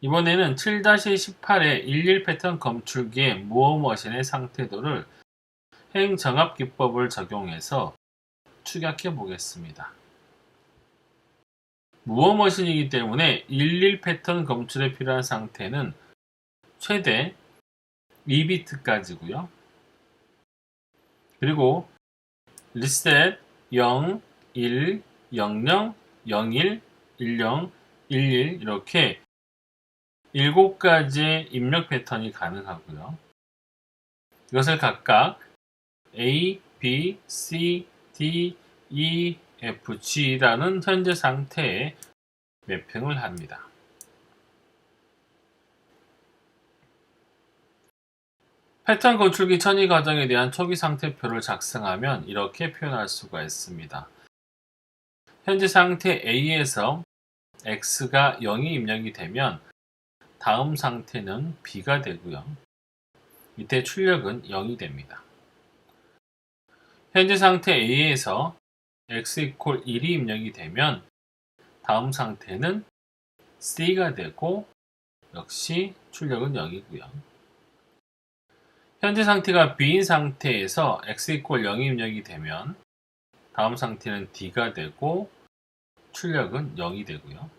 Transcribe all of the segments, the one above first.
이번에는 7-18의 11 패턴 검출기의 무어 머신의 상태도를 행정합 기법을 적용해서 축약해 보겠습니다. 무어 머신이기 때문에 11 패턴 검출에 필요한 상태는 최대 2비트까지고요. 그리고 리셋 0, 1, 00, 01, 10, 11 이렇게 7가지의 입력 패턴이 가능하고요. 이것을 각각 A, B, C, D, E, F, G라는 현재 상태에 매핑을 합니다. 패턴 건출기 천위 과정에 대한 초기 상태표를 작성하면 이렇게 표현할 수가 있습니다. 현재 상태 A에서 X가 0이 입력이 되면 다음 상태는 B가 되고요. 이때 출력은 0이 됩니다. 현재 상태 A에서 X = 1이 입력이 되면 다음 상태는 C가 되고 역시 출력은 0이고요. 현재 상태가 B인 상태에서 X = 0이 입력이 되면 다음 상태는 D가 되고 출력은 0이 되고요.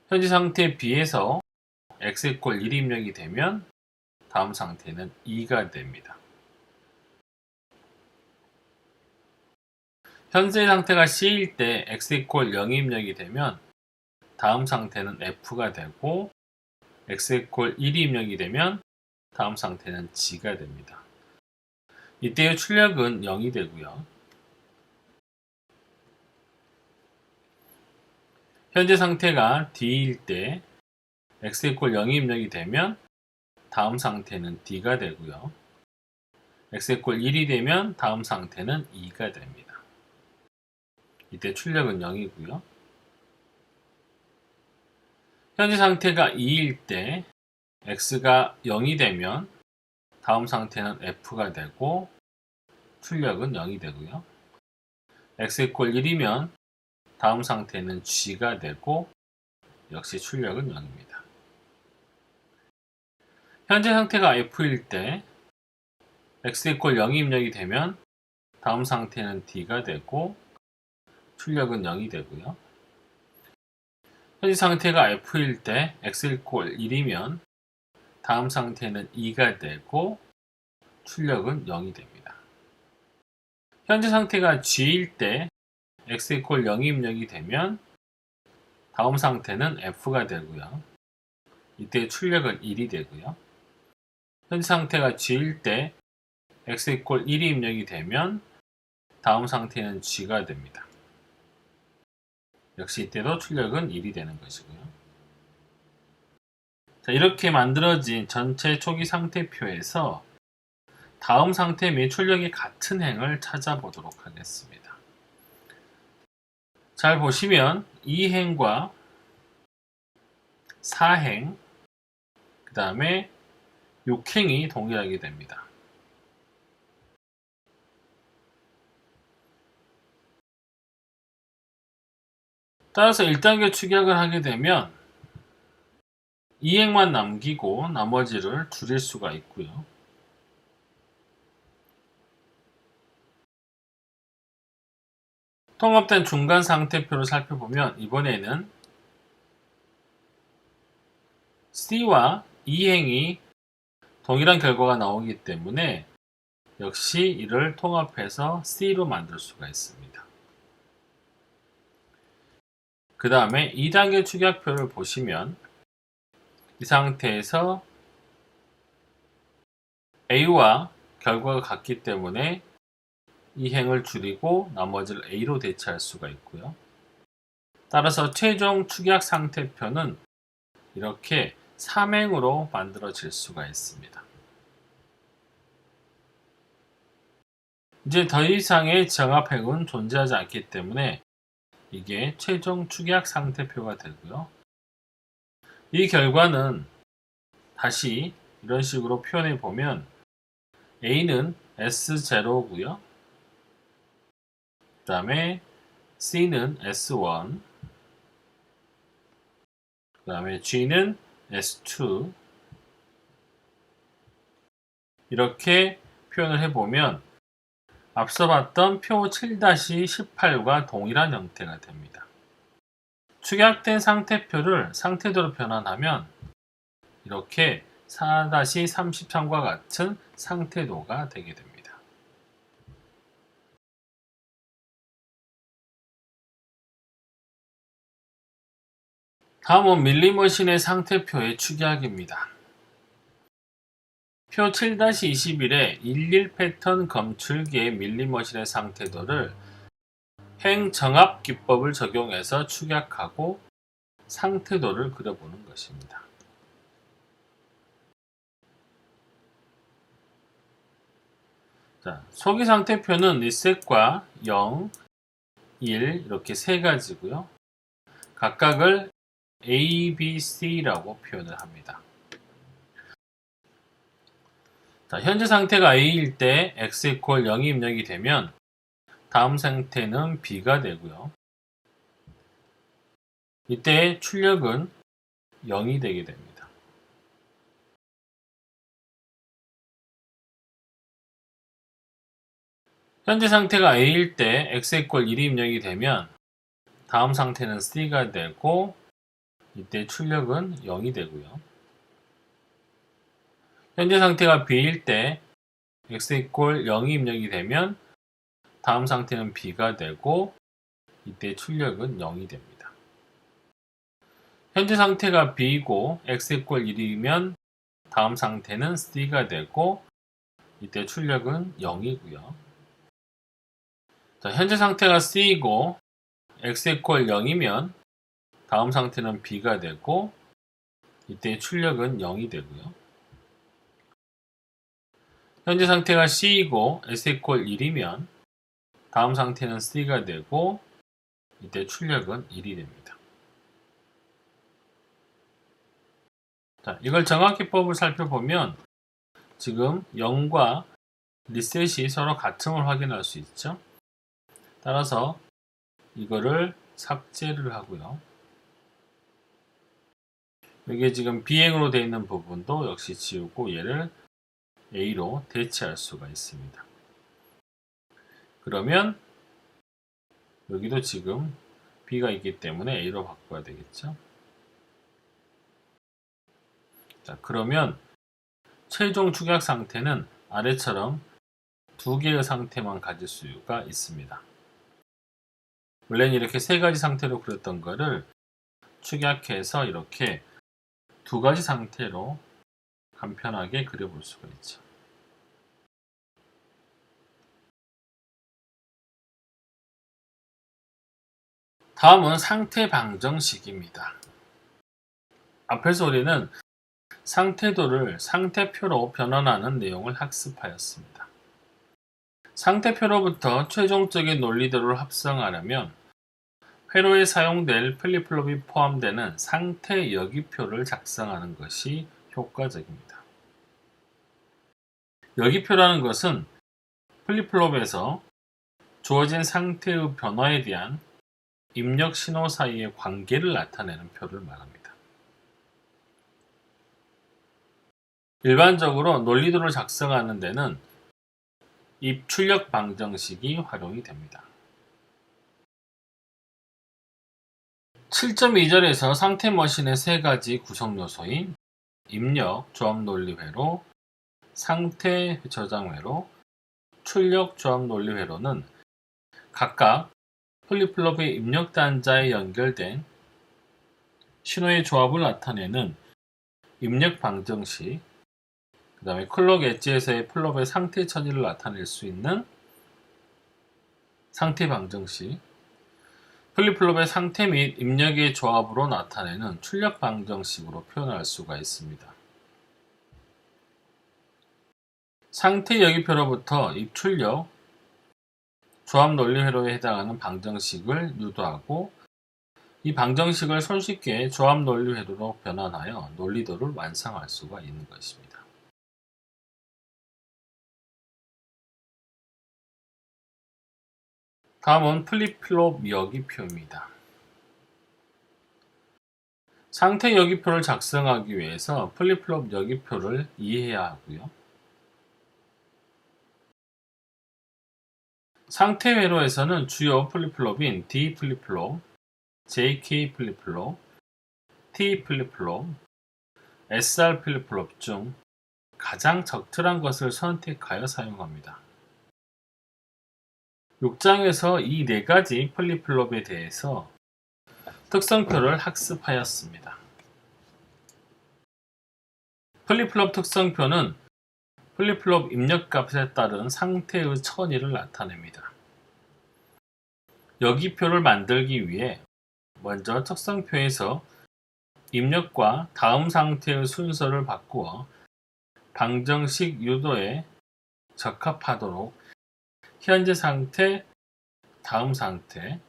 현재 상태 B에서 X = 1이 입력이 되면 다음 상태는 2가 됩니다. 현재 상태가 C일 때 X = 0이 입력이 되면 다음 상태는 F가 되고 X = 1이 입력이 되면 다음 상태는 G가 됩니다. 이때의 출력은 0이 되고요. 현재 상태가 D일 때 X = 0이 입력이 되면 다음 상태는 D가 되고요. X = 1이 되면 다음 상태는 2가 됩니다. 이때 출력은 0이고요. 현재 상태가 2일 때 X가 0이 되면 다음 상태는 F가 되고 출력은 0이 되고요. X = 1이면 다음 상태는 G가 되고 역시 출력은 0입니다. 현재 상태가 F일 때 X = 0이 입력이 되면 다음 상태는 D가 되고 출력은 0이 되고요. 현재 상태가 F일 때 X = 1이면 다음 상태는 2가 되고 출력은 0이 됩니다. 현재 상태가 G일 때 X = 0이 입력이 되면 다음 상태는 F가 되고요. 이때 출력은 1이 되고요. 현재 상태가 G일 때 X = 1이 입력이 되면 다음 상태는 G가 됩니다. 역시 이때도 출력은 1이 되는 것이고요. 자, 이렇게 만들어진 전체 초기 상태표에서 다음 상태 및 출력이 같은 행을 찾아보도록 하겠습니다. 잘 보시면 2행과 4행, 그 다음에 6행이 동일하게 됩니다. 따라서 1단계 축약을 하게 되면 2행만 남기고 나머지를 줄일 수가 있고요. 통합된 중간 상태표를 살펴보면 이번에는 C와 2행이 동일한 결과가 나오기 때문에 역시 이를 통합해서 C로 만들 수가 있습니다. 그 다음에 2단계 축약표를 보시면 이 상태에서 A와 결과가 같기 때문에 이 행을 줄이고 나머지를 A로 대체할 수가 있고요. 따라서 최종 축약 상태표는 이렇게 3행으로 만들어질 수가 있습니다. 이제 더 이상의 정합행은 존재하지 않기 때문에 이게 최종 축약 상태표가 되고요. 이 결과는 다시 이런 식으로 표현해 보면 A는 S0고요. 그 다음에 C는 S1, 그 다음에 G는 S2 이렇게 표현을 해보면 앞서 봤던 표 7-18과 동일한 형태가 됩니다. 축약된 상태표를 상태도로 변환하면 이렇게 4-33과 같은 상태도가 되게 됩니다. 다음은 밀리머신의 상태표의 축약입니다. 표 7-21의 11 패턴 검출기의 밀리머신의 상태도를 행정압 기법을 적용해서 축약하고 상태도를 그려보는 것입니다. 자, 소기 상태표는 리셋과 0, 1 이렇게 세 가지고요. 각각을 A, B, C라고 표현을 합니다. 자, 현재 상태가 A일 때 X = 0이 입력이 되면 다음 상태는 B가 되고요. 이때 출력은 0이 되게 됩니다. 현재 상태가 A일 때 X = 1이 입력이 되면 다음 상태는 C가 되고 이때 출력은 0이 되고요. 현재 상태가 B일 때 X = 0이 입력이 되면 다음 상태는 B가 되고 이때 출력은 0이 됩니다. 현재 상태가 B이고 X = 1이면 다음 상태는 C가 되고 이때 출력은 0이고요. 자, 현재 상태가 C이고 X = 0이면 다음 상태는 B가 되고 이때 출력은 0이 되고요. 현재 상태가 C이고 S = 1이면 다음 상태는 C가 되고 이때 출력은 1이 됩니다. 자, 이걸 정확기법을 살펴보면 지금 0과 리셋이 서로 같음을 확인할 수 있죠. 따라서 이거를 삭제를 하고요. 여기에 지금 비행으로 되어 있는 부분도 역시 지우고 얘를 A로 대체할 수가 있습니다. 그러면 여기도 지금 B가 있기 때문에 A로 바꿔야 되겠죠. 자, 그러면 최종 축약 상태는 아래처럼 두 개의 상태만 가질 수가 있습니다. 원래는 이렇게 세 가지 상태로 그렸던 거를 축약해서 이렇게 두 가지 상태로 간편하게 그려볼 수가 있죠. 다음은 상태 방정식입니다. 앞에서 우리는 상태도를 상태표로 변환하는 내용을 학습하였습니다. 상태표로부터 최종적인 논리도를 합성하려면 회로에 사용될 플립플롭이 포함되는 상태 여기표를 작성하는 것이 효과적입니다. 여기표라는 것은 플립플롭에서 주어진 상태의 변화에 대한 입력 신호 사이의 관계를 나타내는 표를 말합니다. 일반적으로 논리도를 작성하는 데는 입출력 방정식이 활용이 됩니다. 7.2절에서 상태머신의 세 가지 구성 요소인 입력, 조합 논리 회로, 상태 저장 회로, 출력 조합 논리 회로는 각각 플립플롭의 입력 단자에 연결된 신호의 조합을 나타내는 입력 방정식, 그 다음에 클럭 엣지에서의 플롭의 상태 처리를 나타낼 수 있는 상태 방정식, 플립플롭의 상태 및 입력의 조합으로 나타내는 출력 방정식으로 표현할 수가 있습니다. 상태 여기표로부터 입출력, 조합 논리 회로에 해당하는 방정식을 유도하고 이 방정식을 손쉽게 조합 논리 회로로 변환하여 논리도를 완성할 수가 있는 것입니다. 다음은 플립플롭 여기표입니다. 상태 여기표를 작성하기 위해서 플립플롭 여기표를 이해해야 하고요. 상태 회로에서는 주요 플립플롭인 D 플립플롭, JK 플립플롭, T 플립플롭, SR 플립플롭 중 가장 적절한 것을 선택하여 사용합니다. 6장에서 이 4가지 플립플롭에 대해서 특성표를 학습하였습니다. 플립플롭 특성표는 플립플롭 입력값에 따른 상태의 천위를 나타냅니다. 여기표를 만들기 위해 먼저 특성표에서 입력과 다음 상태의 순서를 바꾸어 방정식 유도에 적합하도록 현재 상태, 다음 상태,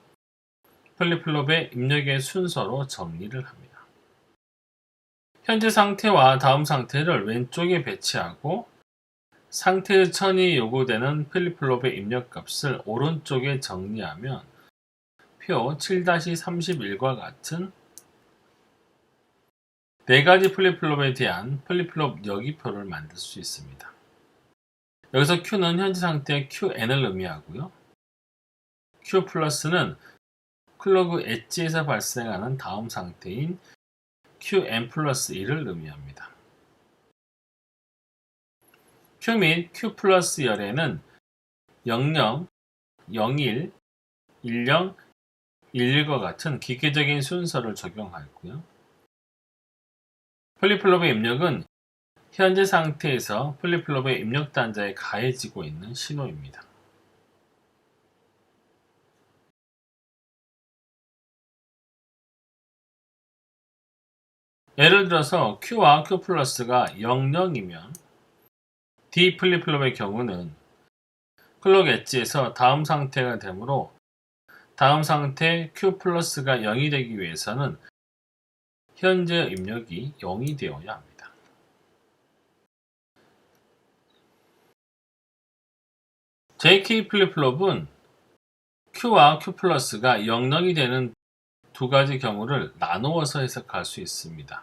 플립플롭의 입력의 순서로 정리를 합니다. 현재 상태와 다음 상태를 왼쪽에 배치하고 상태의 천이 요구되는 플립플롭의 입력값을 오른쪽에 정리하면 표 7-31과 같은 4가지 플립플롭에 대한 플립플롭 여기표를 만들 수 있습니다. 여기서 Q는 현재 상태의 QN을 의미하고요. Q 플러스는 클로그 엣지에서 발생하는 다음 상태인 QN 플러스 1을 의미합니다. Q 및 Q 플러스 열에는 00, 01, 10, 11과 같은 기계적인 순서를 적용하였고요. 플립플롭의 입력은 현재 상태에서 플립플롭의 입력 단자에 가해지고 있는 신호입니다. 예를 들어서 Q와 Q 플러스가 00이면 D 플립플롭의 경우는 클록 엣지에서 다음 상태가 되므로 다음 상태 Q 플러스가 0이 되기 위해서는 현재 입력이 0이 되어야 합니다. JK 플립플롭은 Q와 Q 플러스가 00이 되는 2가지 경우를 나누어서 해석할 수 있습니다.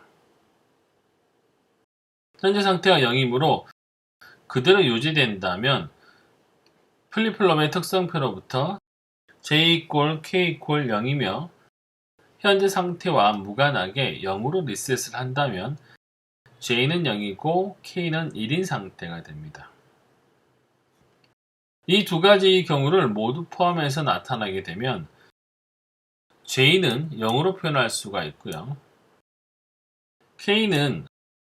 현재 상태가 0이므로 그대로 유지된다면 플립플롭의 특성표로부터 J = K = 0이며 현재 상태와 무관하게 0으로 리셋을 한다면 J는 0이고 K는 1인 상태가 됩니다. 이 2가지 경우를 모두 포함해서 나타나게 되면 J는 0으로 표현할 수가 있고요. K는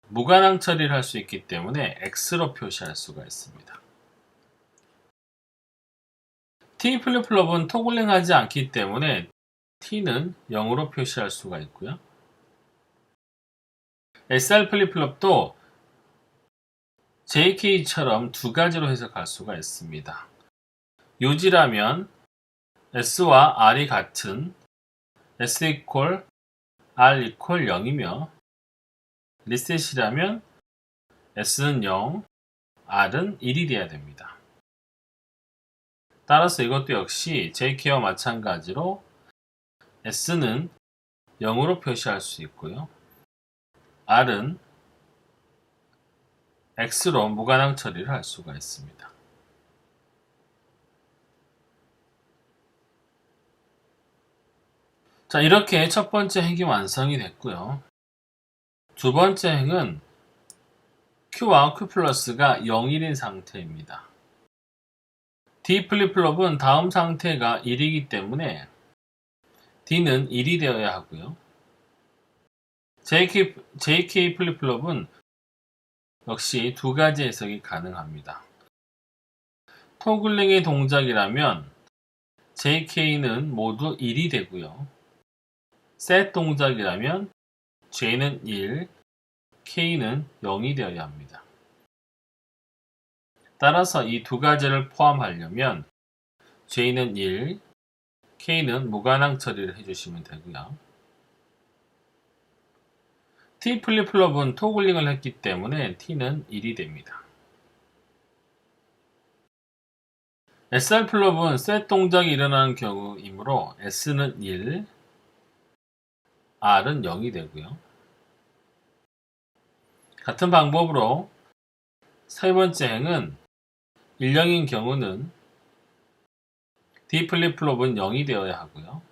무관항 처리를 할 수 있기 때문에 X로 표시할 수가 있습니다. T 플립플롭은 토글링하지 않기 때문에 T는 0으로 표시할 수가 있고요. SR 플립플롭도 JK처럼 2가지로 해석할 수가 있습니다. 유지라면 S와 R이 같은 S = R = 0이며 리셋이라면 S는 0, R은 1이 돼야 됩니다. 따라서 이것도 역시 JK와 마찬가지로 S는 0으로 표시할 수 있고요. R은 X로 무관항 처리를 할 수가 있습니다. 자, 이렇게 첫 번째 핵이 완성이 됐고요. 두 번째 핵은 Q와 Q 플러스가 0일인 상태입니다. D 플립플롭은 다음 상태가 1이기 때문에 D는 1이 되어야 하고요. JK 플립플롭은 역시 2가지 해석이 가능합니다. 토글링의 동작이라면 JK는 모두 1이 되고요. 셋 동작이라면 J는 1, K는 0이 되어야 합니다. 따라서 이 2가지를 포함하려면 J는 1, K는 무관항 처리를 해주시면 되고요. T 플립플롭은 토글링을 했기 때문에 T는 1이 됩니다. SR 플립은 셋 동작이 일어나는 경우이므로 S는 1, R은 0이 되고요. 같은 방법으로 세 번째 행은 1, 0인 경우는 D 플립플롭은 0이 되어야 하고요.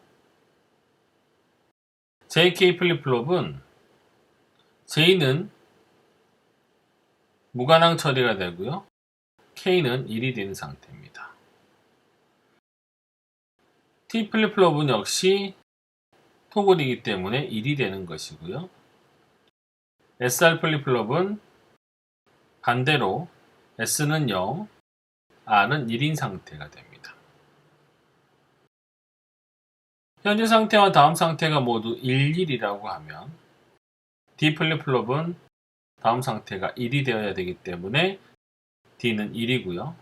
JK 플립플롭은 J는 무관항 처리가 되고요. K는 1이 되는 상태입니다. T 플립플롭은 역시 토글이기 때문에 1이 되는 것이고요. SR 플립플롭은 반대로 S는 0, R은 1인 상태가 됩니다. 현재 상태와 다음 상태가 모두 1, 1이라고 하면 D 플립플롭은 다음 상태가 1이 되어야 되기 때문에 D는 1이고요.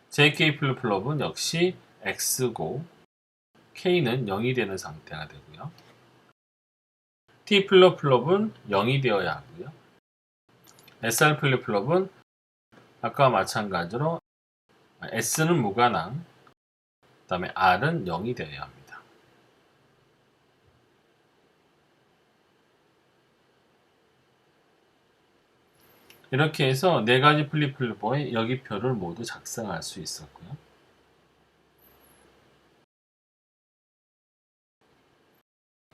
JK 플립플롭은 역시 X고 K는 0이 되는 상태가 되고요. T 플립플롭은 0이 되어야 하고요. SR 플립플롭은 아까와 마찬가지로 S는 무관항, 그 다음에 R은 0이 되어야 합니다. 이렇게 해서 네 가지 플립플롭의 여기표를 모두 작성할 수 있었고요.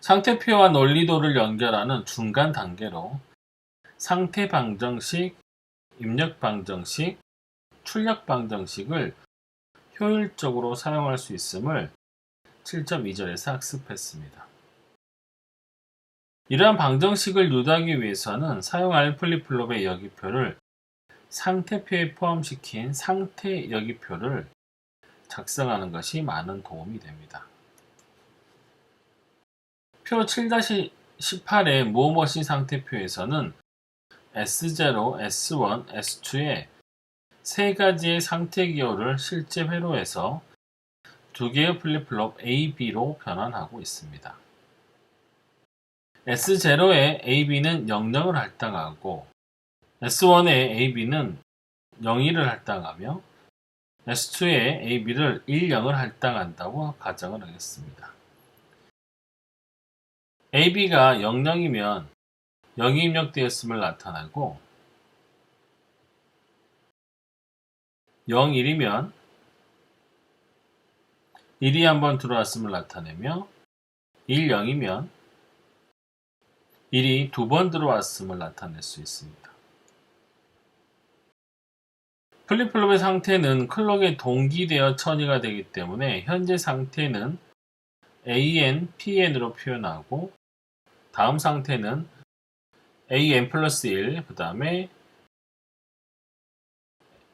상태표와 논리도를 연결하는 중간 단계로 상태 방정식, 입력 방정식, 출력 방정식을 효율적으로 사용할 수 있음을 7.2절에서 학습했습니다. 이러한 방정식을 유도하기 위해서는 사용할 플립플롭의 여기표를 상태표에 포함시킨 상태 여기표를 작성하는 것이 많은 도움이 됩니다. 표 7-18의 무엇이 상태표에서는 S0, S1, S2의 세 가지의 상태 기호를 실제 회로에서 두 개의 플립플롭 A, B로 변환하고 있습니다. S0의 A, B는 00을 할당하고 S1의 A, B는 01을 할당하며 S2의 A, B를 10을 할당한다고 가정을 하겠습니다. A, B가 00이면 0이 입력되었음을 나타내고 01이면 1이 한번 들어왔음을 나타내며 10이면 1이 두 번 들어왔음을 나타낼 수 있습니다. 플립플롭의 상태는 클럭에 동기되어 처리가 되기 때문에 현재 상태는 AN, PN으로 표현하고 다음 상태는 AN 플러스 1, 그 다음에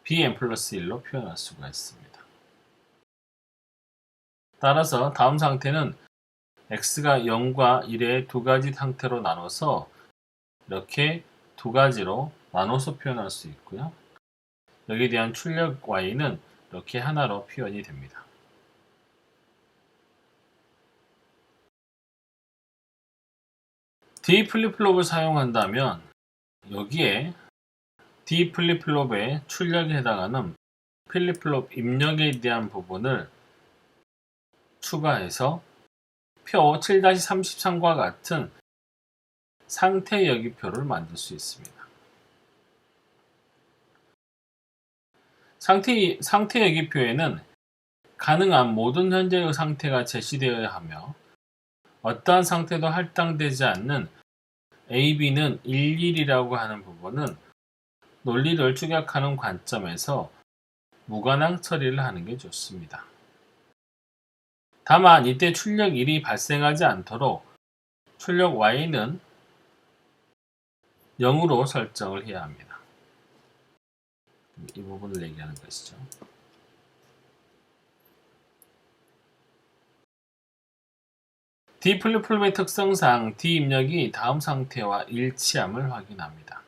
BN 플러스 1로 표현할 수가 있습니다. 따라서 다음 상태는 X가 0과 1의 두 가지 상태로 나눠서 이렇게 두 가지로 나눠서 표현할 수 있고요. 여기에 대한 출력 Y는 이렇게 하나로 표현이 됩니다. D 플립플롭을 사용한다면 여기에 D 플립플롭의 출력에 해당하는 플립플롭 입력에 대한 부분을 추가해서 표 7-33과 같은 상태 여기표를 만들 수 있습니다. 상태 여기표에는 가능한 모든 현재의 상태가 제시되어야 하며 어떠한 상태도 할당되지 않는 A, B는 1, 1이라고 하는 부분은 논리를 축약하는 관점에서 무관항 처리를 하는 게 좋습니다. 다만 이때 출력 1이 발생하지 않도록 출력 Y는 0으로 설정을 해야 합니다. 이 부분을 얘기하는 것이죠. D 플립플롭의 특성상 D 입력이 다음 상태와 일치함을 확인합니다.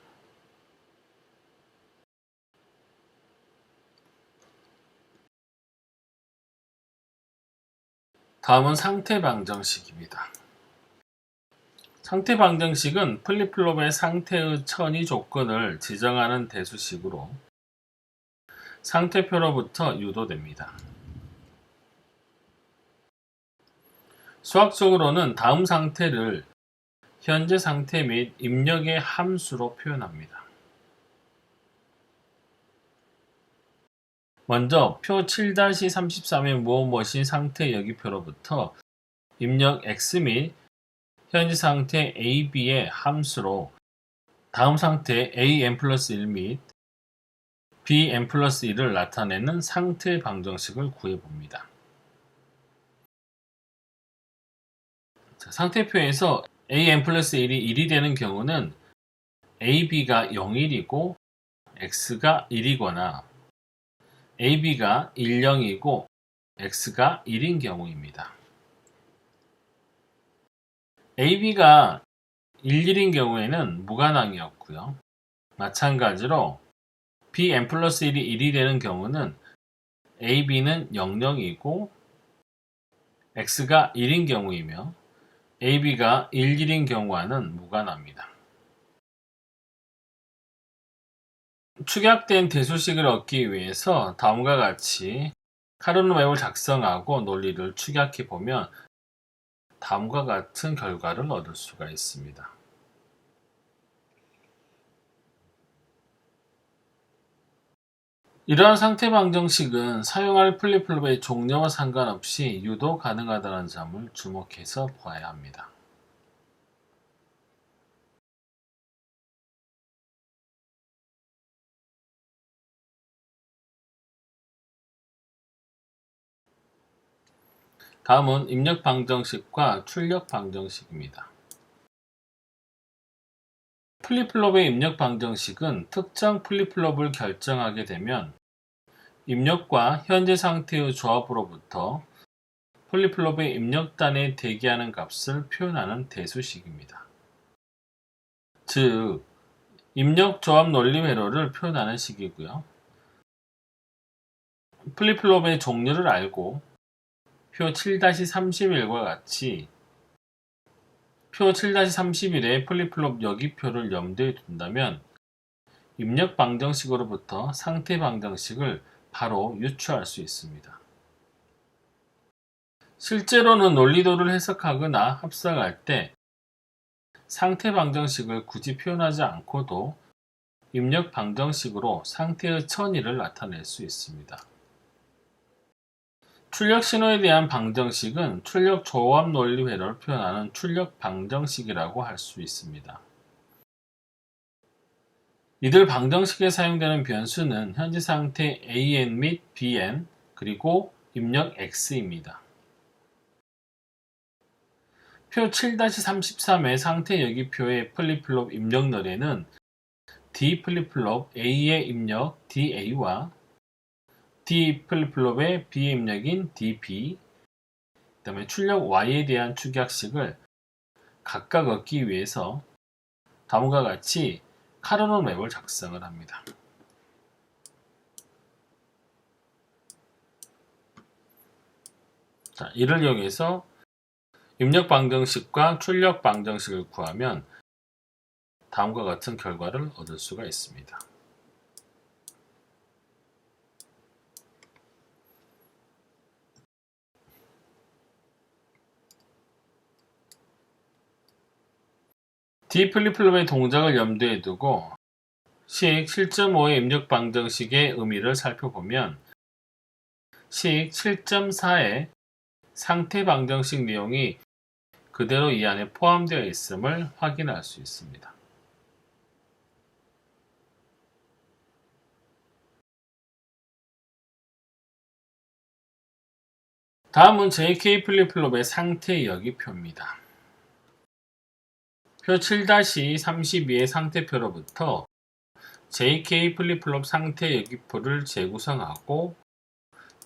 다음은 상태 방정식입니다. 상태 방정식은 플립플롭의 상태의 처리 조건을 지정하는 대수식으로 상태표로부터 유도됩니다. 수학적으로는 다음 상태를 현재 상태 및 입력의 함수로 표현합니다. 먼저 표 7-33의 무엇무엇인 상태 여기표로부터 입력 x 및 현재 상태 ab의 함수로 다음 상태 an 플러스 1 및 bn 플러스 1을 나타내는 상태 방정식을 구해봅니다. 상태표에서 an 플러스 1이 1이 되는 경우는 ab가 0일이고 x가 1이거나 ab가 1, 0이고 x가 1인 경우입니다. ab가 1, 1인 경우에는 무관항이었고요. 마찬가지로 bn 플러스 1이 1이 되는 경우는 ab는 0, 0이고 x가 1인 경우이며 ab가 1, 1인 경우와는 무관합니다. 축약된 대수식을 얻기 위해서 다음과 같이 카르노 맵을 작성하고 논리를 축약해 보면 다음과 같은 결과를 얻을 수가 있습니다. 이러한 상태 방정식은 사용할 플립플롭의 종류와 상관없이 유도 가능하다는 점을 주목해서 보아야 합니다. 다음은 입력 방정식과 출력 방정식입니다. 플립플롭의 입력 방정식은 특정 플립플롭을 결정하게 되면 입력과 현재 상태의 조합으로부터 플립플롭의 입력단에 대기하는 값을 표현하는 대수식입니다. 즉, 입력 조합 논리 회로를 표현하는 식이고요. 플립플롭의 종류를 알고 표 7-31과 같이 표 7-31의 플립플롭 여기표를 염두에 둔다면 입력 방정식으로부터 상태 방정식을 바로 유추할 수 있습니다. 실제로는 논리도를 해석하거나 합성할 때 상태 방정식을 굳이 표현하지 않고도 입력 방정식으로 상태의 천위를 나타낼 수 있습니다. 출력 신호에 대한 방정식은 출력 조합 논리 회로를 표현하는 출력 방정식이라고 할 수 있습니다. 이들 방정식에 사용되는 변수는 현재 상태 an 및 bn 그리고 입력 x입니다. 표 7-33의 상태 여기표의 플립플롭 입력 널에는 D 플립플롭 A의 입력 DA와 D 플립플롭의 B의 입력인 DB, 그 다음에 출력 Y에 대한 축약식을 각각 얻기 위해서 다음과 같이 카르노 맵을 작성을 합니다. 자, 이를 이용해서 입력 방정식과 출력 방정식을 구하면 다음과 같은 결과를 얻을 수가 있습니다. D 플립플롭의 동작을 염두에 두고 식 7.5의 입력 방정식의 의미를 살펴보면 식 7.4의 상태 방정식 내용이 그대로 이 안에 포함되어 있음을 확인할 수 있습니다. 다음은 JK 플립플롭의 상태 여기표입니다. 표 7-32의 상태표로부터 JK 플립플롭 상태 여기표를 재구성하고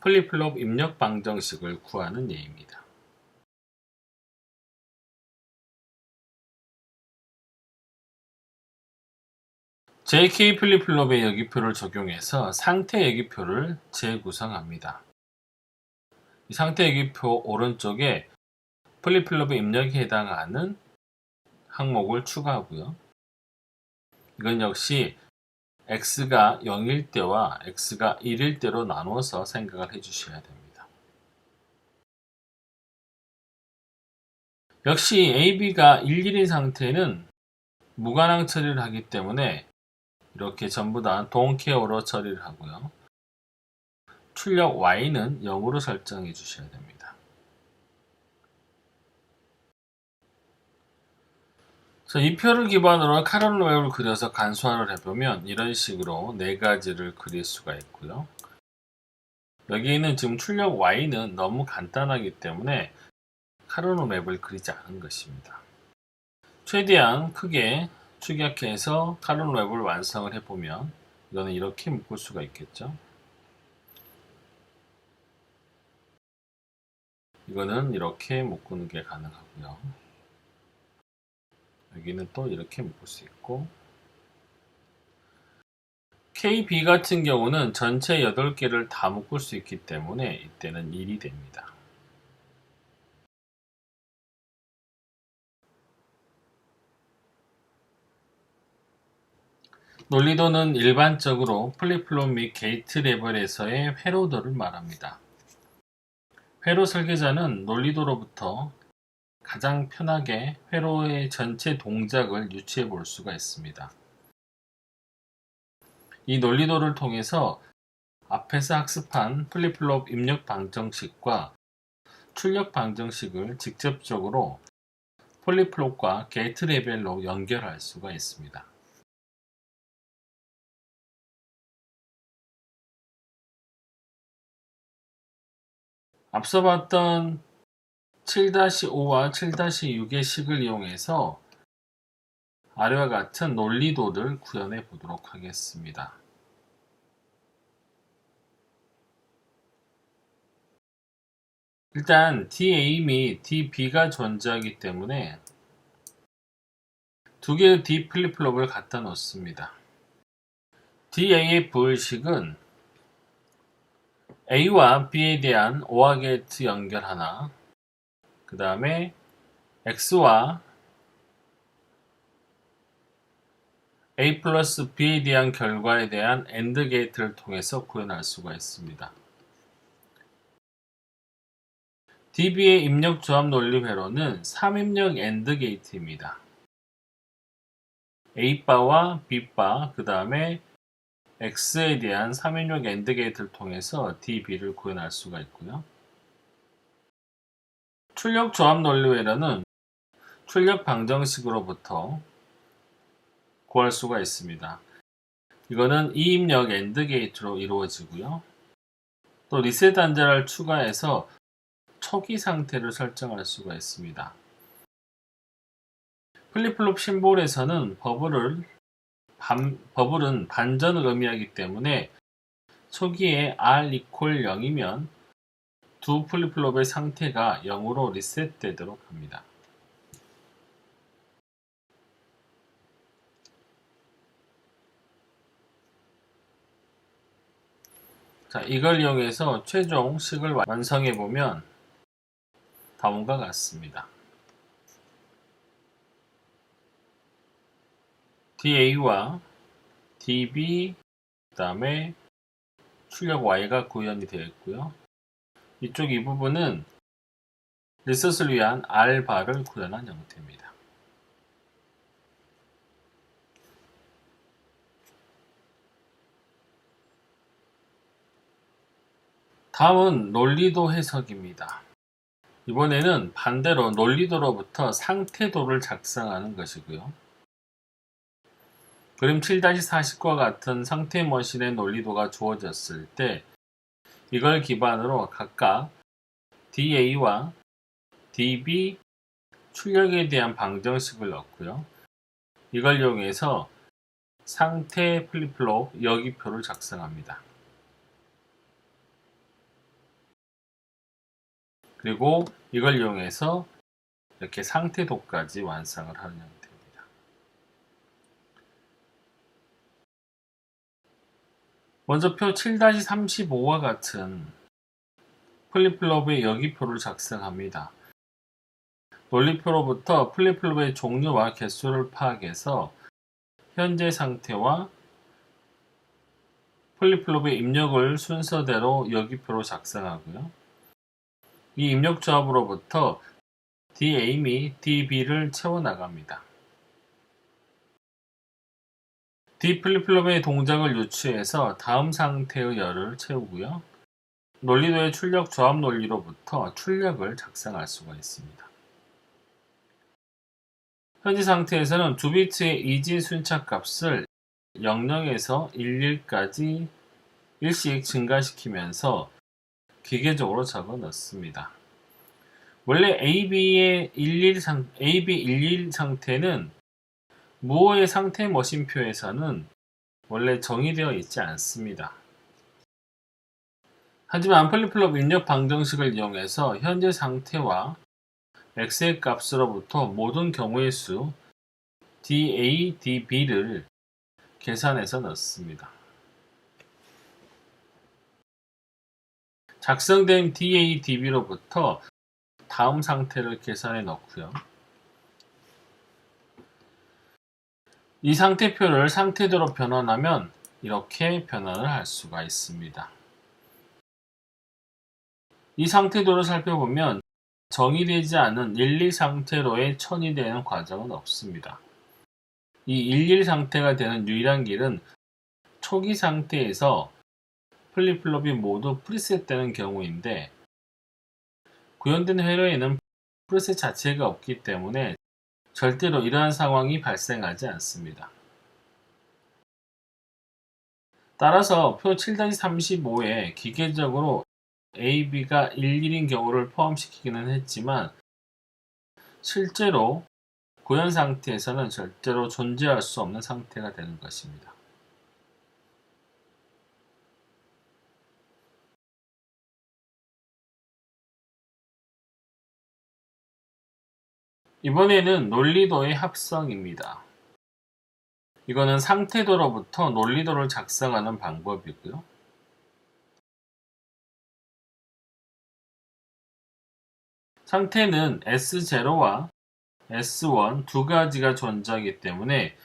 플립플롭 입력 방정식을 구하는 예입니다. JK 플립플롭의 여기표를 적용해서 상태 여기표를 재구성합니다. 이 상태 여기표 오른쪽에 플립플롭의 입력에 해당하는 항목을 추가하고요. 이건 역시 x가 0일 때와 x가 1일 때로 나눠서 생각을 해주셔야 됩니다. 역시 AB가 11인 상태는 무관항 처리를 하기 때문에 이렇게 전부 다 don't care로 처리를 하고요. 출력 Y는 0으로 설정해 주셔야 됩니다. 이 표를 기반으로 카론 웹을 그려서 간소화를 해보면 이런 식으로 네 가지를 그릴 수가 있고요. 여기에는 지금 출력 Y는 너무 간단하기 때문에 카론 웹을 그리지 않은 것입니다. 최대한 크게 축약해서 카론 웹을 완성을 해보면 이거는 이렇게 묶을 수가 있겠죠. 이거는 이렇게 묶는 게 가능하고요. 여기는 또 이렇게 묶을 수 있고, KB 같은 경우는 전체 8개를 다 묶을 수 있기 때문에 이때는 1이 됩니다. 논리도는 일반적으로 플립플롭 및 게이트 레벨에서의 회로도를 말합니다. 회로 설계자는 논리도로부터 가장 편하게 회로의 전체 동작을 유추해 볼 수가 있습니다. 이 논리도를 통해서 앞에서 학습한 플립플롭 입력 방정식과 출력 방정식을 직접적으로 플립플롭과 게이트 레벨로 연결할 수가 있습니다. 앞서 봤던 7-5와 7-6의 식을 이용해서 아래와 같은 논리도를 구현해 보도록 하겠습니다. 일단 DA 및 DB가 존재하기 때문에 두 개의 D 플립플롭을 갖다 놓습니다. DA의 부의식은 A와 B에 대한 OR 게이트 연결 하나, 그 다음에 X와 A 플러스 B에 대한 결과에 대한 AND 게이트를 통해서 구현할 수가 있습니다. DB의 입력 조합 논리 회로는 3입력 AND 게이트입니다. A바와 B바, 그 다음에 X에 대한 3입력 AND 게이트를 통해서 DB를 구현할 수가 있고요. 출력 조합 논리 회로는 출력 방정식으로부터 구할 수가 있습니다. 이거는 2입력 AND 게이트로 이루어지고요. 또 리셋 단자를 추가해서 초기 상태를 설정할 수가 있습니다. 플립플롭 심볼에서는 버블은 반전을 의미하기 때문에 초기에 R = 0이면 두 플립플롭의 상태가 0으로 리셋되도록 합니다. 자, 이걸 이용해서 최종 식을 완성해 보면 다음과 같습니다. DA와 DB, 그 다음에 출력 Y가 구현이 되어 있고요. 이쪽 이 부분은 리셋을 위한 R바를 구현한 형태입니다. 다음은 논리도 해석입니다. 이번에는 반대로 논리도로부터 상태도를 작성하는 것이고요. 그림 7-40과 같은 상태 머신의 논리도가 주어졌을 때 이걸 기반으로 각각 DA와 DB 출력에 대한 방정식을 넣고요. 이걸 이용해서 상태 플립플롭 여기표를 작성합니다. 그리고 이걸 이용해서 이렇게 상태도까지 완성을 하는 형태입니다. 먼저 표 7-35와 같은 플립플롭의 여기표를 작성합니다. 논리표로부터 플립플롭의 종류와 개수를 파악해서 현재 상태와 플립플롭의 입력을 순서대로 여기표로 작성하고요. 이 입력 조합으로부터 DA 및 DB를 채워나갑니다. D 플립플롭의 동작을 유추해서 다음 상태의 열을 채우고요. 논리도의 출력 조합 논리로부터 출력을 작성할 수가 있습니다. 현재 상태에서는 2비트의 이지 순차값을 00에서 11까지 일씩 증가시키면서 기계적으로 적어 넣습니다. 원래 AB 11 상태는 무호의 상태 머신표에서는 원래 정의되어 있지 않습니다. 하지만 플립플롭 입력 방정식을 이용해서 현재 상태와 x의 값으로부터 모든 경우의 수 dA, dB를 계산해서 넣습니다. 작성된 dA, dB로부터 다음 상태를 계산해 넣고요. 이 상태표를 상태도로 변환하면 이렇게 변환을 할 수가 있습니다. 이 상태도를 살펴보면 정의되지 않은 11 상태로의 천이 되는 과정은 없습니다. 이 11 상태가 되는 유일한 길은 초기 상태에서 플립플롭이 모두 프리셋되는 경우인데 구현된 회로에는 프리셋 자체가 없기 때문에 절대로 이러한 상황이 발생하지 않습니다. 따라서 표 7-35에 기계적으로 A, B가 11인 경우를 포함시키기는 했지만 실제로 구현 상태에서는 절대로 존재할 수 없는 상태가 되는 것입니다. 이번에는 논리도의 합성입니다. 이거는 상태도로부터 논리도를 작성하는 방법이고요. 상태는 S0와 S1 두 가지가 존재하기 때문에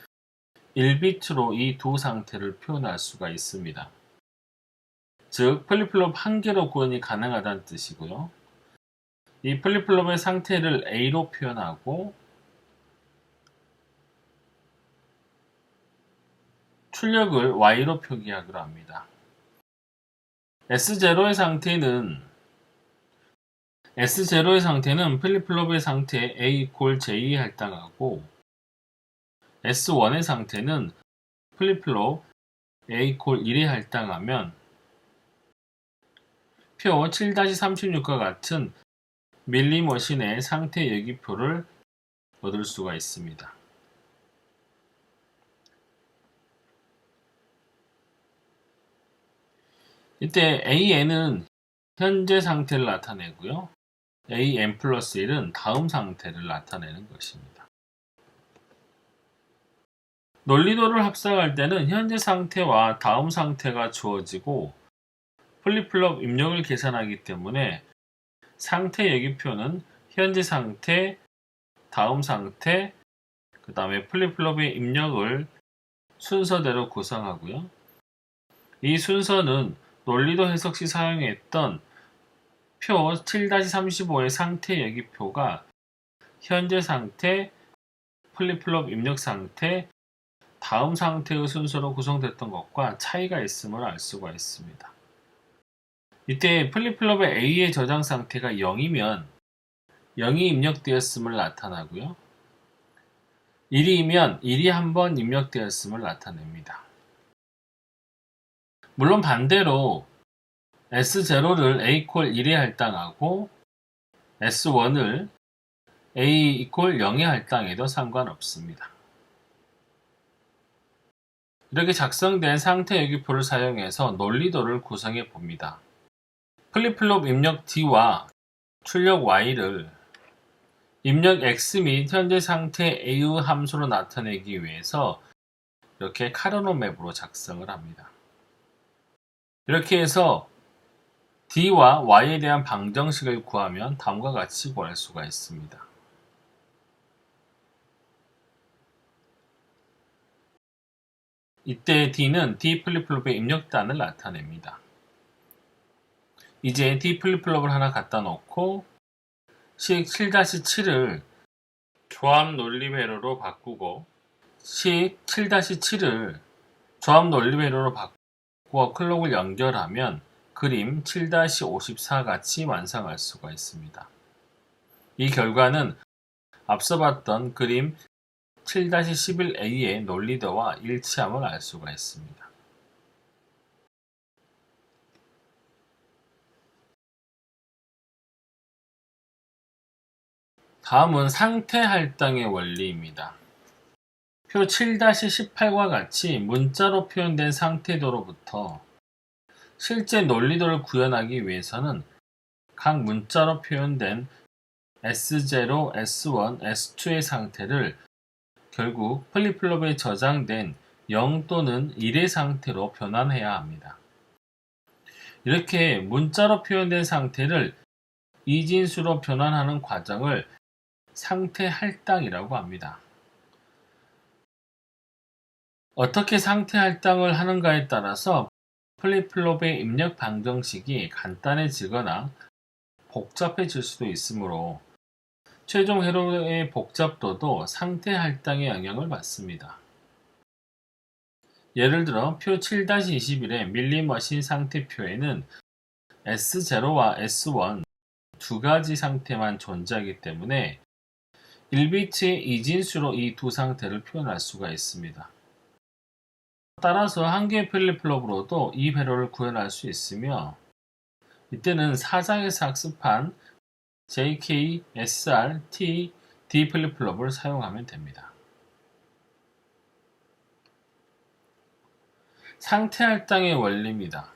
1비트로 이 두 상태를 표현할 수가 있습니다. 즉 플립플롭 한 개로 구현이 가능하다는 뜻이고요. 이 플립플롭의 상태를 A로 표현하고 출력을 Y로 표기하기로 합니다. S0의 상태는 플립플롭의 상태 A = J에 할당하고 S1의 상태는 플립플롭 A = 1에 할당하면 표 7-36과 같은 밀리머신의 상태 여기표를 얻을 수가 있습니다. 이때 AN은 현재 상태를 나타내고요. AN+1은 다음 상태를 나타내는 것입니다. 논리도를 합성할 때는 현재 상태와 다음 상태가 주어지고 플립플롭 입력을 계산하기 때문에 상태 여기표는 현재 상태, 다음 상태, 그 다음에 플립플롭의 입력을 순서대로 구성하고요. 이 순서는 논리도 해석 시 사용했던 표 7-35의 상태 여기표가 현재 상태, 플립플롭 입력 상태, 다음 상태의 순서로 구성됐던 것과 차이가 있음을 알 수가 있습니다. 이때 플립플롭의 A의 저장 상태가 0이면 0이 입력되었음을 나타나고요. 1이면 1이 한번 입력되었음을 나타냅니다. 물론 반대로 S0를 A = 1에 할당하고 S1을 A = 0에 할당해도 상관없습니다. 이렇게 작성된 상태 여기표를 사용해서 논리도를 구성해 봅니다. 플립플롭 입력 D와 출력 Y를 입력 X 및 현재 상태 A의 함수로 나타내기 위해서 이렇게 카르노 맵으로 작성을 합니다. 이렇게 해서 D와 Y에 대한 방정식을 구하면 다음과 같이 구할 수가 있습니다. 이때 D는 D 플립플롭의 입력단을 나타냅니다. 이제 D 플립플롭을 하나 갖다 놓고 식 7-7을 조합 논리 회로로 바꾸고 식 7-7을 조합 논리 회로로 바꾸어 클록을 연결하면 그림 7-54 같이 완성할 수가 있습니다. 이 결과는 앞서 봤던 그림 7-11a의 논리도와 일치함을 알 수가 있습니다. 다음은 상태 할당의 원리입니다. 표 7-18과 같이 문자로 표현된 상태도로부터 실제 논리도를 구현하기 위해서는 각 문자로 표현된 S0, S1, S2의 상태를 결국 플립플롭에 저장된 0 또는 1의 상태로 변환해야 합니다. 이렇게 문자로 표현된 상태를 이진수로 변환하는 과정을 상태 할당이라고 합니다. 어떻게 상태 할당을 하는가에 따라서 플립플롭의 입력 방정식이 간단해지거나 복잡해질 수도 있으므로 최종 회로의 복잡도도 상태 할당의 영향을 받습니다. 예를 들어 표 7-21의 밀리머신 상태표에는 S0와 S1 두 가지 상태만 존재하기 때문에 1비트의 이진수로 이 두 상태를 표현할 수가 있습니다. 따라서 한 개의 플립플롭으로도 이 회로를 구현할 수 있으며 이때는 4장에서 학습한 JK, SR, T, D 플립플롭을 사용하면 됩니다. 상태 할당의 원리입니다.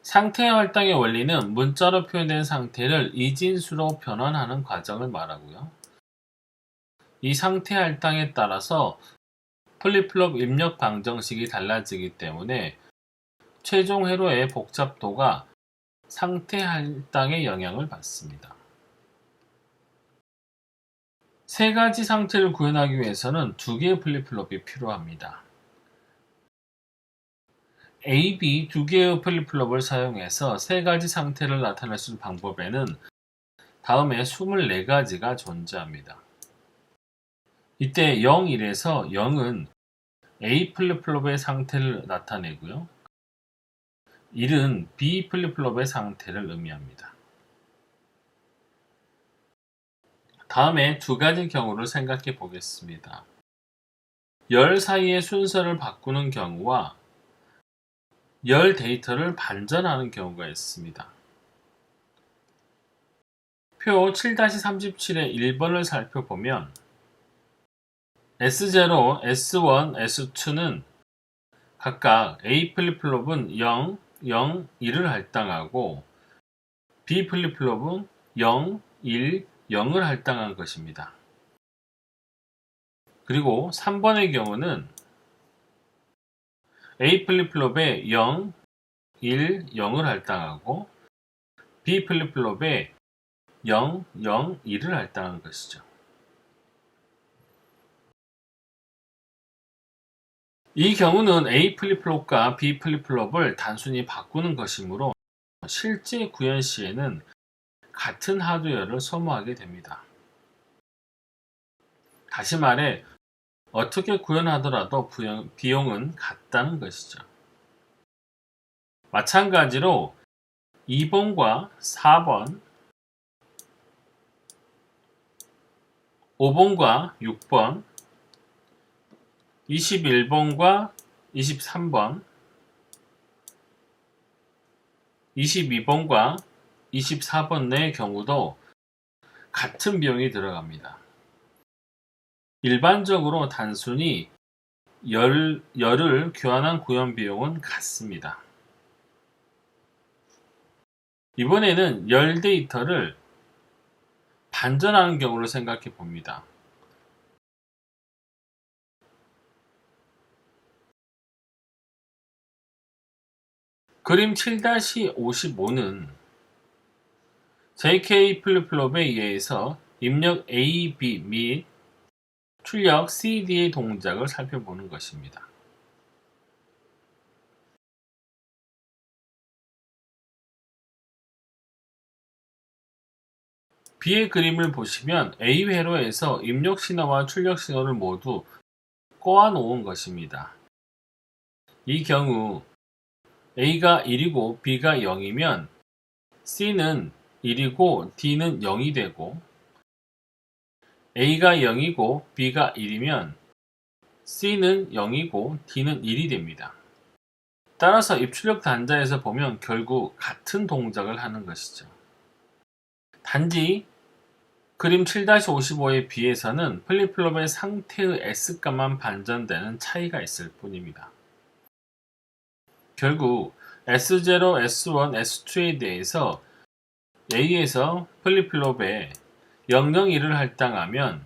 상태 할당의 원리는 문자로 표현된 상태를 이진수로 변환하는 과정을 말하고요. 이 상태 할당에 따라서 플립플롭 입력 방정식이 달라지기 때문에 최종 회로의 복잡도가 상태 할당의 영향을 받습니다. 세 가지 상태를 구현하기 위해서는 두 개의 플립플롭이 필요합니다. A, B 두 개의 플립플롭을 사용해서 세 가지 상태를 나타낼 수 있는 방법에는 다음에 24가지가 존재합니다. 이때 0, 1에서 0은 A 플립플롭의 상태를 나타내고요. 1은 B 플립플롭의 상태를 의미합니다. 다음에 두 가지 경우를 생각해 보겠습니다. 열 사이의 순서를 바꾸는 경우와 열 데이터를 반전하는 경우가 있습니다. 표 7-37의 1번을 살펴보면 S0, S1, S2는 각각 A 플립플롭은 0, 0, 1을 할당하고 B 플립플롭은 0, 1, 0을 할당한 것입니다. 그리고 3번의 경우는 A 플립플롭에 0, 1, 0을 할당하고 B 플립플롭에 0, 0, 1을 할당한 것이죠. 이 경우는 A 플립플롭과 B 플립플롭을 단순히 바꾸는 것이므로 실제 구현 시에는 같은 하드웨어를 소모하게 됩니다. 다시 말해 어떻게 구현하더라도 비용은 같다는 것이죠. 마찬가지로 2번과 4번, 5번과 6번, 21번과 23번, 22번과 24번의 경우도 같은 비용이 들어갑니다. 일반적으로 단순히 열을 교환한 구현 비용은 같습니다. 이번에는 열 데이터를 반전하는 경우를 생각해 봅니다. 그림 7-55는 JK 플립플롭에 의해서 입력 A, B 및 출력 C, D의 동작을 살펴보는 것입니다. B의 그림을 보시면 A 회로에서 입력 신호와 출력 신호를 모두 꼬아 놓은 것입니다. 이 경우 A가 1이고 B가 0이면 C는 1이고 D는 0이 되고 A가 0이고 B가 1이면 C는 0이고 D는 1이 됩니다. 따라서 입출력 단자에서 보면 결국 같은 동작을 하는 것이죠. 단지 그림 7-55에 비해서는 플립플롭의 상태의 S값만 반전되는 차이가 있을 뿐입니다. 결국 S0, S1, S2에 대해서 A에서 플립플롭에 001을 할당하면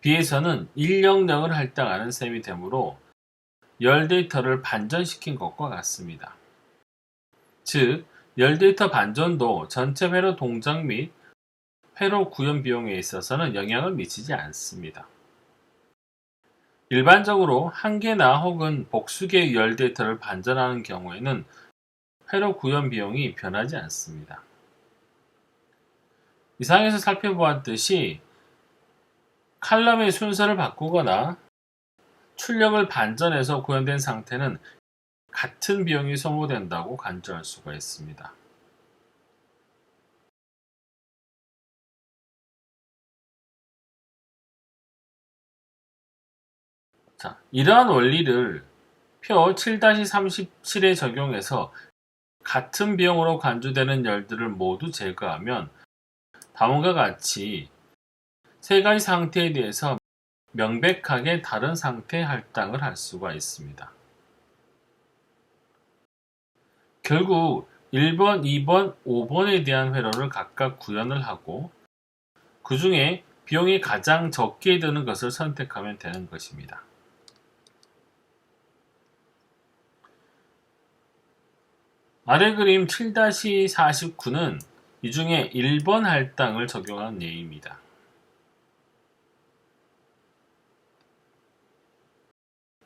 B에서는 100을 할당하는 셈이 되므로 열 데이터를 반전시킨 것과 같습니다. 즉, 열 데이터 반전도 전체 회로 동작 및 회로 구현 비용에 있어서는 영향을 미치지 않습니다. 일반적으로 한 개나 혹은 복수 개의 열 데이터를 반전하는 경우에는 회로 구현 비용이 변하지 않습니다. 이상에서 살펴보았듯이 칼럼의 순서를 바꾸거나 출력을 반전해서 구현된 상태는 같은 비용이 소모된다고 간주할 수가 있습니다. 자, 이러한 원리를 표 7-37에 적용해서 같은 비용으로 간주되는 열들을 모두 제거하면 다음과 같이 세 가지 상태에 대해서 명백하게 다른 상태 할당을 할 수가 있습니다. 결국 1번, 2번, 5번에 대한 회로를 각각 구현을 하고 그 중에 비용이 가장 적게 드는 것을 선택하면 되는 것입니다. 아래 그림 7-49는 이 중에 1번 할당을 적용한 예입니다.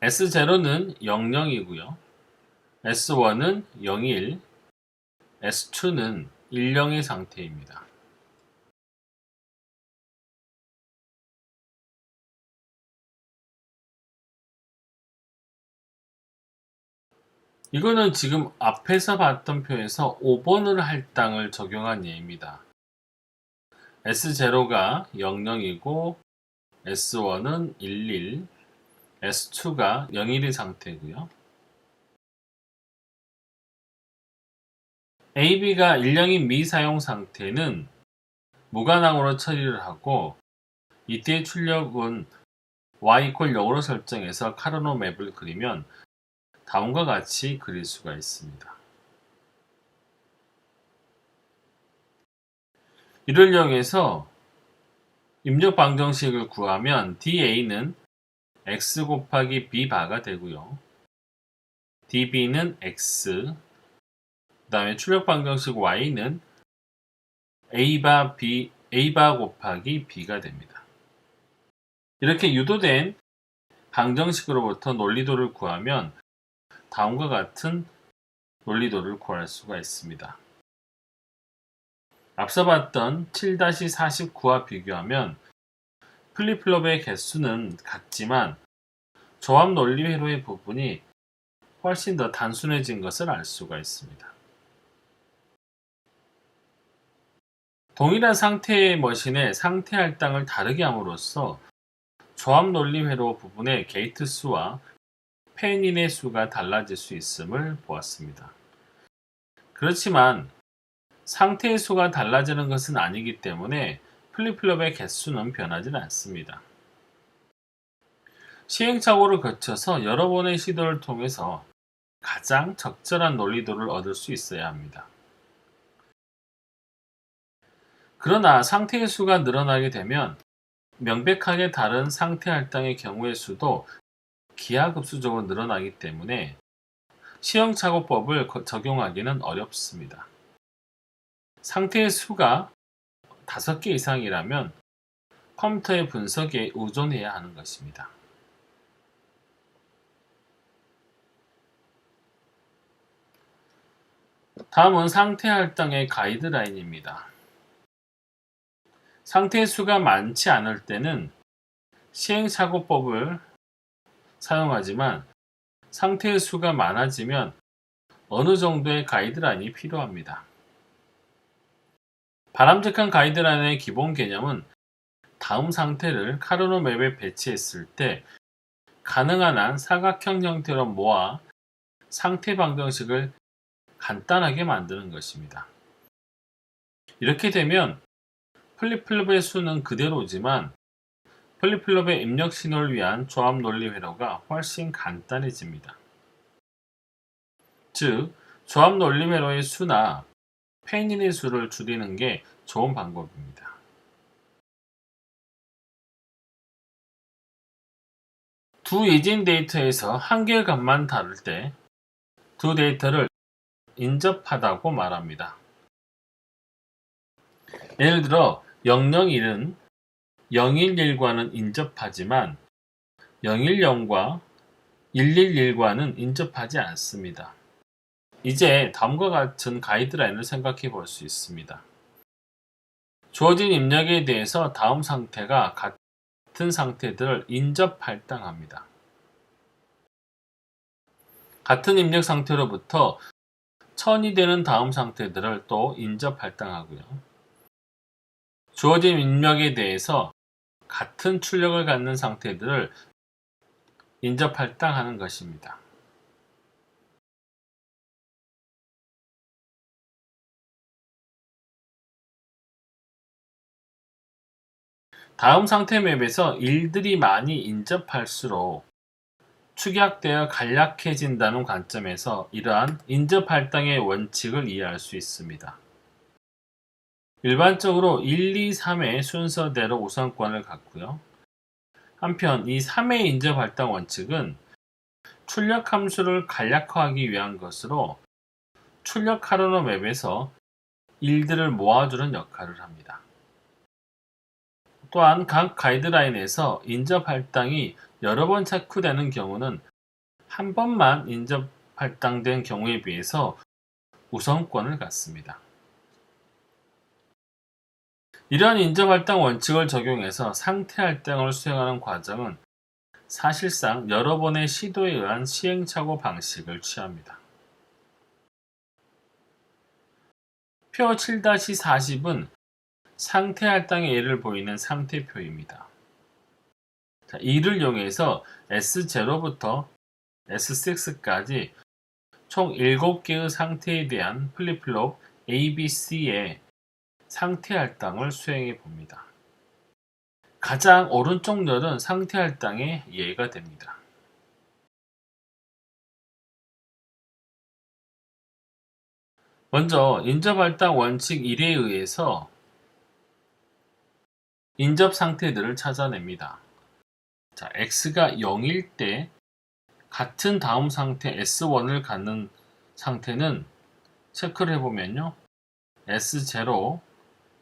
S0는 00이고요. S1은 01, S2는 10의 상태입니다. 이거는 지금 앞에서 봤던 표에서 5번을 할당을 적용한 예입니다. S0가 00이고 S1은 11, S2가 01의 상태고요. AB가 10인 미사용 상태는 무관항으로 처리를 하고 이때의 출력은 y=0으로 설정해서 카르노 맵을 그리면 다음과 같이 그릴 수가 있습니다. 이를 이용해서 입력 방정식을 구하면 DA는 x 곱하기 b바가 되고요. DB는 x, 그 다음에 출력 방정식 y는 a바 곱하기 b가 됩니다. 이렇게 유도된 방정식으로부터 논리도를 구하면 다음과 같은 논리도를 구할 수가 있습니다. 앞서 봤던 7-49와 비교하면 플립플롭의 개수는 같지만 조합 논리 회로의 부분이 훨씬 더 단순해진 것을 알 수가 있습니다. 동일한 상태의 머신의 상태 할당을 다르게 함으로써 조합 논리 회로 부분의 게이트 수와 팬인의 수가 달라질 수 있음을 보았습니다. 그렇지만 상태의 수가 달라지는 것은 아니기 때문에 플립플롭의 개수는 변하지 않습니다. 시행착오를 거쳐서 여러 번의 시도를 통해서 가장 적절한 논리도를 얻을 수 있어야 합니다. 그러나 상태의 수가 늘어나게 되면 명백하게 다른 상태 할당의 경우의 수도 기하급수적으로 늘어나기 때문에 시행착오법을 적용하기는 어렵습니다. 상태의 수가 5개 이상이라면 컴퓨터의 분석에 의존해야 하는 것입니다. 다음은 상태 할당의 가이드라인입니다. 상태의 수가 많지 않을 때는 시행착오법을 사용하지만 상태의 수가 많아지면 어느 정도의 가이드라인이 필요합니다. 바람직한 가이드라인의 기본 개념은 다음 상태를 카르노 맵에 배치했을 때 가능한 한 사각형 형태로 모아 상태 방정식을 간단하게 만드는 것입니다. 이렇게 되면 플립플롭의 수는 그대로지만 플립플롭의 입력 신호를 위한 조합 논리 회로가 훨씬 간단해집니다. 즉, 조합 논리 회로의 수나 페인인의 수를 줄이는 게 좋은 방법입니다. 두 예진 데이터에서 한 개의 값만 다를 때 두 데이터를 인접하다고 말합니다. 예를 들어 001은 011과는 인접하지만 010과 111과는 인접하지 않습니다. 이제 다음과 같은 가이드라인을 생각해 볼 수 있습니다. 주어진 입력에 대해서 다음 상태가 같은 상태들을 인접 할당합니다. 같은 입력 상태로부터 1000이 되는 다음 상태들을 또 인접 할당하고요. 주어진 입력에 대해서 같은 출력을 갖는 상태들을 인접 할당하는 것입니다. 다음 상태 맵에서 일들이 많이 인접할수록 축약되어 간략해진다는 관점에서 이러한 인접 할당의 원칙을 이해할 수 있습니다. 일반적으로 1, 2, 3의 순서대로 우선권을 갖고요. 한편 이 3의 인접 할당 원칙은 출력 함수를 간략화하기 위한 것으로 출력 카르노 맵에서 일들을 모아주는 역할을 합니다. 또한 각 가이드라인에서 인접 할당이 여러 번 체크되는 경우는 한 번만 인접 할당된 경우에 비해서 우선권을 갖습니다. 이러한 인접 할당 원칙을 적용해서 상태 할당을 수행하는 과정은 사실상 여러 번의 시도에 의한 시행착오 방식을 취합니다. 표 7-40은 상태 할당의 예를 보이는 상태표입니다. 이를 이용해서 S0부터 S6까지 총 7개의 상태에 대한 플립플롭 ABC의 상태 할당을 수행해 봅니다. 가장 오른쪽 열은 상태 할당의 예가 됩니다. 먼저 인접 할당 원칙 1에 의해서 인접 상태들을 찾아냅니다. 자, x가 0일 때 같은 다음 상태 S1을 갖는 상태는 체크를 해보면요. S0,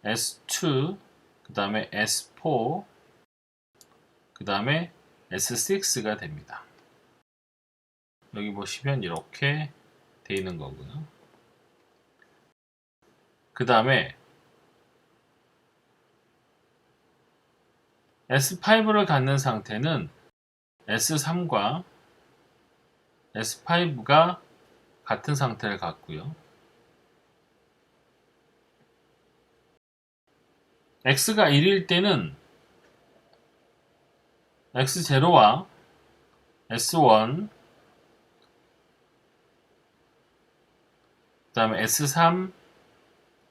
S2, 그 다음에 S4, 그 다음에 S6가 됩니다. 여기 보시면 이렇게 되어 있는 거고요. 그 다음에 S5를 갖는 상태는 S3과 S5가 같은 상태를 갖고요. X가 1일 때는 X0와 S1, 그 다음에 S3,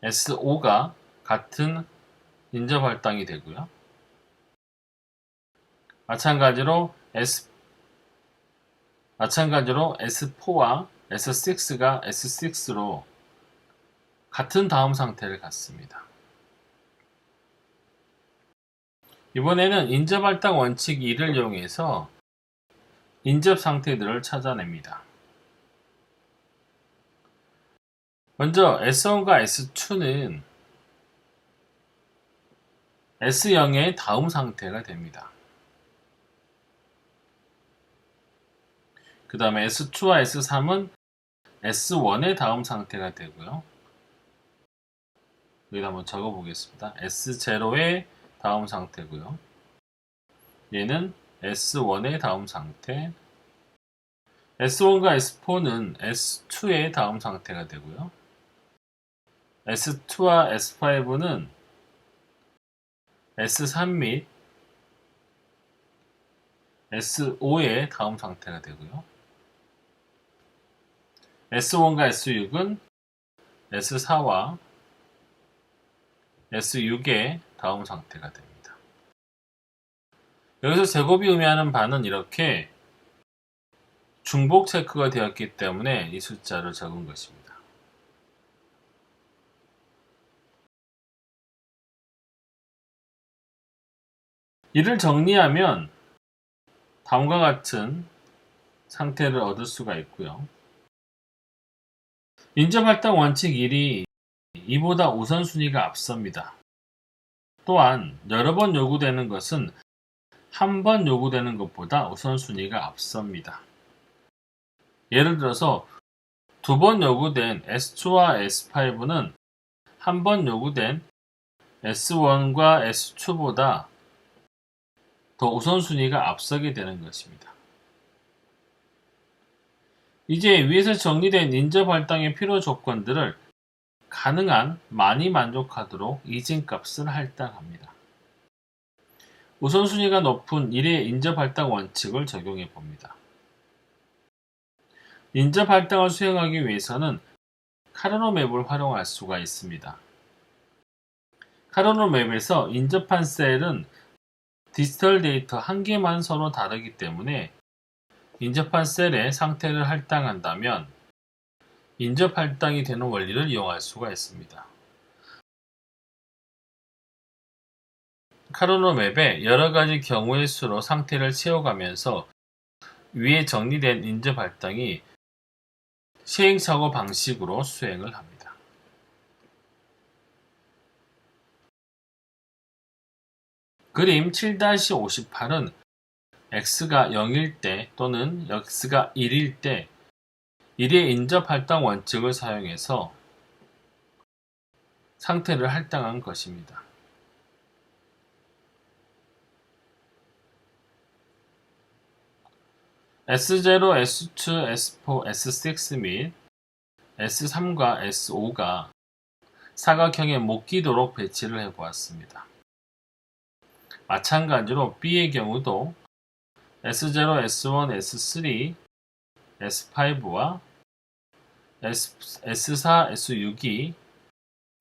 S5가 같은 인접 할당이 되고요. 마찬가지로 S4와 S6가 S6로 같은 다음 상태를 갖습니다. 이번에는 인접 할당 원칙 2를 이용해서 인접 상태들을 찾아냅니다. 먼저 S1과 S2는 S0의 다음 상태가 됩니다. 그 다음에 S2와 S3은 S1의 다음 상태가 되고요. 여기다 한번 적어 보겠습니다. S0의 다음 상태고요. 얘는 S1의 다음 상태, S1과 S4는 S2의 다음 상태가 되고요. S2와 S5는 S3 및 S5의 다음 상태가 되고요. S1과 S6은 S4와 S6의 다음 상태가 됩니다. 여기서 제곱이 의미하는 바는 이렇게 중복 체크가 되었기 때문에 이 숫자를 적은 것입니다. 이를 정리하면 다음과 같은 상태를 얻을 수가 있고요. 인접할당 원칙 1이 2보다 우선순위가 앞섭니다. 또한 여러 번 요구되는 것은 한 번 요구되는 것보다 우선순위가 앞섭니다. 예를 들어서 두 번 요구된 S2와 S5는 한 번 요구된 S1과 S2보다 더 우선순위가 앞서게 되는 것입니다. 이제 위에서 정리된 인접 할당의 필요 조건들을 가능한 많이 만족하도록 이진값을 할당합니다. 우선순위가 높은 1의 인접 할당 원칙을 적용해 봅니다. 인접 할당을 수행하기 위해서는 카르노 맵을 활용할 수가 있습니다. 카르노 맵에서 인접한 셀은 디지털 데이터 한 개만 서로 다르기 때문에 인접한 셀의 상태를 할당한다면 인접 할당이 되는 원리를 이용할 수가 있습니다. 카르노 맵에 여러 가지 경우의 수로 상태를 채워가면서 위에 정리된 인접 할당이 시행착오 방식으로 수행을 합니다. 그림 7-58은 x가 0일 때 또는 x가 1일 때 1의 인접 할당 원칙을 사용해서 상태를 할당한 것입니다. S0, S2, S4, S6 및 S3과 S5가 사각형에 못 끼도록 배치를 해보았습니다. 마찬가지로 B의 경우도 S0, S1, S3, S5와 S4, S6이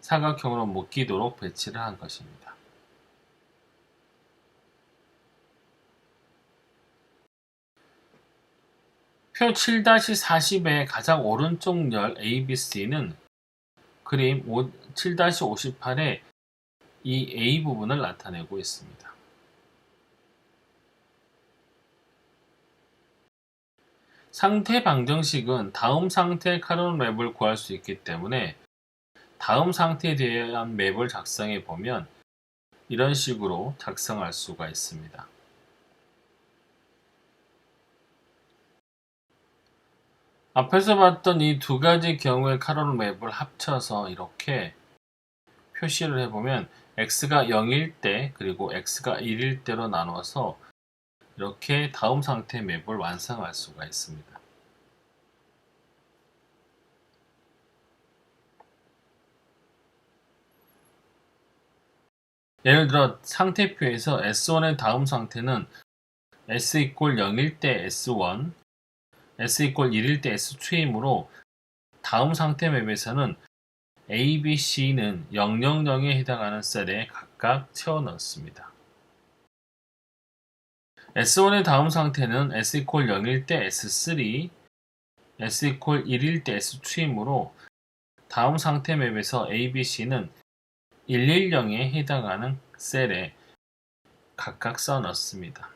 사각형으로 못 끼도록 배치를 한 것입니다. 표 7-40의 가장 오른쪽 열 ABC는 그림 7-58의 이 A 부분을 나타내고 있습니다. 상태 방정식은 다음 상태의 카르노 맵을 구할 수 있기 때문에 다음 상태에 대한 맵을 작성해 보면 이런 식으로 작성할 수가 있습니다. 앞에서 봤던 이 두 가지 경우의 카르노 맵을 합쳐서 이렇게 표시를 해보면 x가 0일 때 그리고 x가 1일 때로 나눠서 이렇게 다음 상태 맵을 완성할 수가 있습니다. 예를 들어 상태표에서 S1의 다음 상태는 S = 0일 때 S1, S = 1일 때 S2이므로 다음 상태 맵에서는 A, B, C는 000에 해당하는 셀에 각각 채워 넣습니다. S1의 다음 상태는 S = 0일 때 S3, S = 1일 때 S2이므로 다음 상태 맵에서 A, B, C는 110에 해당하는 셀에 각각 써 넣습니다.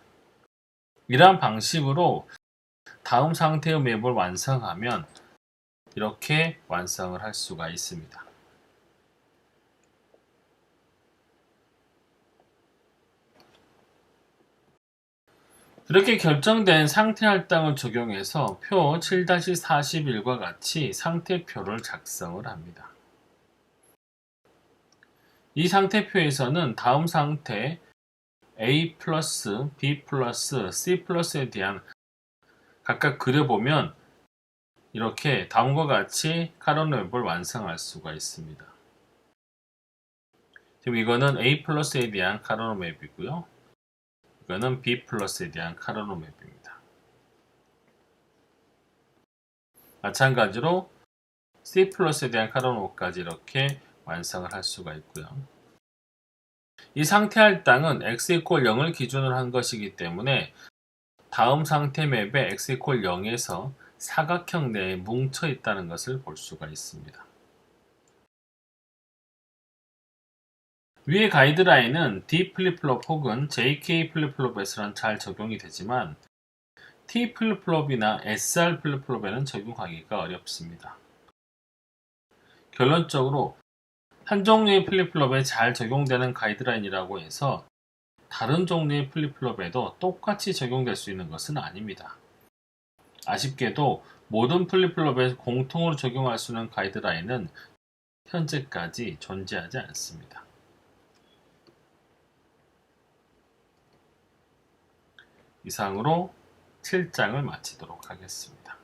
이러한 방식으로 다음 상태의 맵을 완성하면 이렇게 완성을 할 수가 있습니다. 이렇게 결정된 상태 할당을 적용해서 표 7-41과 같이 상태표를 작성을 합니다. 이 상태표에서는 다음 상태 A 플러스 B 플러스 C 플러스에 대한 각각 그려보면 이렇게 다음과 같이 카로노맵을 완성할 수가 있습니다. 지금 이거는 A 플러스에 대한 카로노맵이고요. 이거는 B 플러스에 대한 카로노맵입니다. 마찬가지로 C 플러스에 대한 카로노맵까지 이렇게 완성을 할 수가 있고요. 이 상태 할당은 x = 0을 기준으로 한 것이기 때문에 다음 상태 맵에 x = 0에서 사각형 내에 뭉쳐 있다는 것을 볼 수가 있습니다. 위의 가이드라인은 D 플립플롭 혹은 JK 플립플롭에서는 잘 적용이 되지만 T 플립플롭이나 SR 플립플롭에는 적용하기가 어렵습니다. 결론적으로 한 종류의 플립플롭에 잘 적용되는 가이드라인이라고 해서 다른 종류의 플립플롭에도 똑같이 적용될 수 있는 것은 아닙니다. 아쉽게도 모든 플립플롭에 공통으로 적용할 수 있는 가이드라인은 현재까지 존재하지 않습니다. 이상으로 7장을 마치도록 하겠습니다.